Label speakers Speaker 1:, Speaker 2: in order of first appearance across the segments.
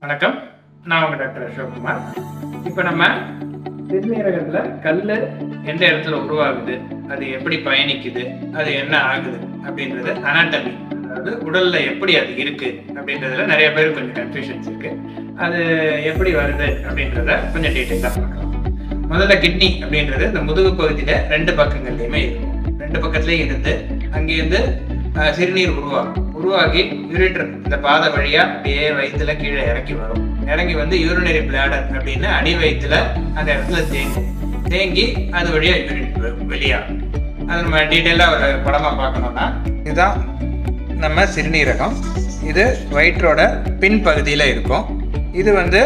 Speaker 1: வணக்கம். நான் உங்க டாக்டர் அசோக்குமார். இப்போ நம்ம சிறுநீரகத்தில் கல் எந்த இடத்துல உருவாகுது, அது எப்படி பயணிக்குது, அது என்ன ஆகுது அப்படின்றது அனாட்டமி, அதாவது உடல்ல எப்படி அது இருக்கு அப்படின்றதுல நிறைய பேருக்கு கொஞ்சம் கன்ஃபியூஷன்ஸ் இருக்கு. அது எப்படி வருது அப்படின்றத கொஞ்சம் டீட்டெயிலாக பார்க்கலாம். முதல்ல கிட்னி அப்படின்றது இந்த முதுகு பகுதியில் ரெண்டு பக்கங்கள்லையுமே இருக்கும். ரெண்டு பக்கத்துலேயும் இருந்து அங்கேருந்து சிறுநீர் உருவாகி யூரிட்டர் இந்த பாதை வழியா அப்படியே வயிற்றுல கீழே இறங்கி வரும். இறங்கி வந்து யூரினரி பிளாடர் அப்படின்னு அடி வயிற்றுல அந்த இடத்துல தேங்கி அது வழியா யூரின் வெளியாகும். அது நம்ம டீட்டெயிலாக ஒரு படமா பார்க்கணும்னா இதுதான் நம்ம சிறுநீரகம். இது வயிற்றோட பின் பகுதியில் இருக்கும். இது வந்து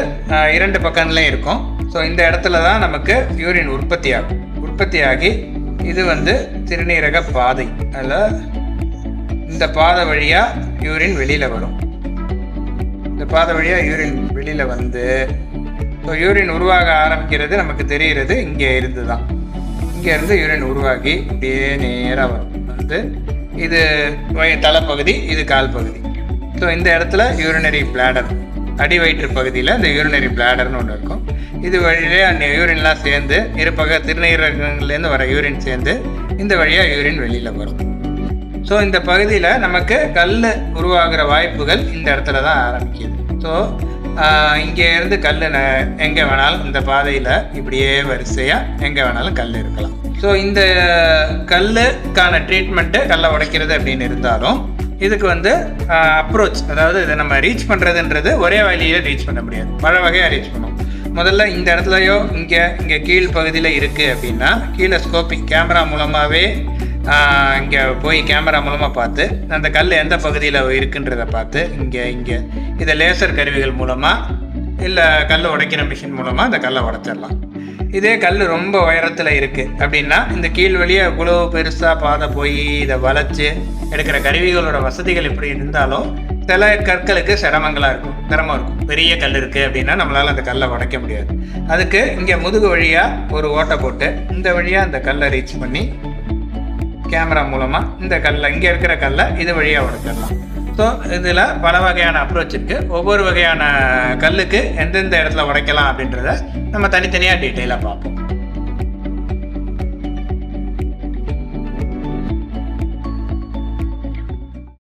Speaker 1: இரண்டு பக்கங்களையும் இருக்கும். ஸோ இந்த இடத்துல தான் நமக்கு யூரின் உற்பத்தி ஆகி இது வந்து சிறுநீரக பாதை. அதில் இந்த பாதை வழியாக யூரின் வெளியில் வரும். இந்த பாதை வழியாக யூரின் வெளியில் வந்து ஸோ யூரின் உருவாக ஆரம்பிக்கிறது நமக்கு தெரிகிறது இங்கே இருந்து தான். இங்கேருந்து யூரின் உருவாகி இப்படியே நேராக வரும். வந்து இது தலைப்பகுதி, இது கால் பகுதி. ஸோ இந்த இடத்துல யூரினரி பிளாடர், அடி வயிற்று பகுதியில் இந்த யூரினரி பிளாடர்னு ஒன்று இருக்கும். இது வழியிலே அந்த யூரின்லாம் சேர்ந்து திருநீரகங்கள்லேருந்து வர யூரின் சேர்ந்து இந்த வழியாக யூரின் வெளியில் வரும். ஸோ இந்த பகுதியில் நமக்கு கல் உருவாகிற வாய்ப்புகள் இந்த இடத்துல தான் ஆரம்பிக்குது. ஸோ இங்கே இருந்து கல் எங்கே வேணாலும் இந்த பாதையில் இப்படியே வரிசையாக எங்கே வேணாலும் கல் இருக்கலாம். ஸோ இந்த கல்லுக்கான ட்ரீட்மெண்ட்டு கல்லை உடைக்கிறது அப்படின்னு இருந்தாலும் இதுக்கு வந்து அப்ரோச், அதாவது இதை நம்ம ரீச் பண்ணுறதுன்றது ஒரே வழியில் ரீச் பண்ண முடியாது, பல வகையாக ரீச் பண்ணும். முதல்ல இந்த இடத்துலையோ இங்கே கீழ் பகுதியில் இருக்குது அப்படின்னா கீழே ஸ்கோப்பிங் கேமரா மூலமாகவே இங்கே போய் கேமரா மூலமாக பார்த்து அந்த கல் எந்த பகுதியில் இருக்குன்றதை பார்த்து இங்கே இதை லேசர் கருவிகள் மூலமாக இல்லை கல் உடைக்கிற மிஷின் மூலமாக அந்த கல்லை உடைச்சிடலாம். இதே கல் ரொம்ப உயரத்தில் இருக்குது அப்படின்னா இந்த கீழ் வழியாக இவ்வளோ பெருசாக பாதை போய் இதை வளைச்சி எடுக்கிற கருவிகளோட வசதிகள் எப்படி இருந்தாலும் சில கற்களுக்கு சிரமம் இருக்கும். பெரிய கல் இருக்குது அப்படின்னா நம்மளால் அந்த கல்லை உடைக்க முடியாது. அதுக்கு இங்கே முதுகு வழியாக ஒரு ஓட்டை போட்டு இந்த வழியாக அந்த கல்லை ரீச் பண்ணி கேமரா மூலமாக இந்த கல்லை, இங்கே இருக்கிற கல்லை இது வழியாக உடைச்சிடலாம். ஸோ இதில் பல வகையான அப்ரோச் இருக்குது. ஒவ்வொரு வகையான கல்லுக்கு எந்தெந்த இடத்துல உடைக்கலாம் அப்படின்றத நம்ம தனித்தனியாக டீட்டெயிலாக பார்ப்போம்.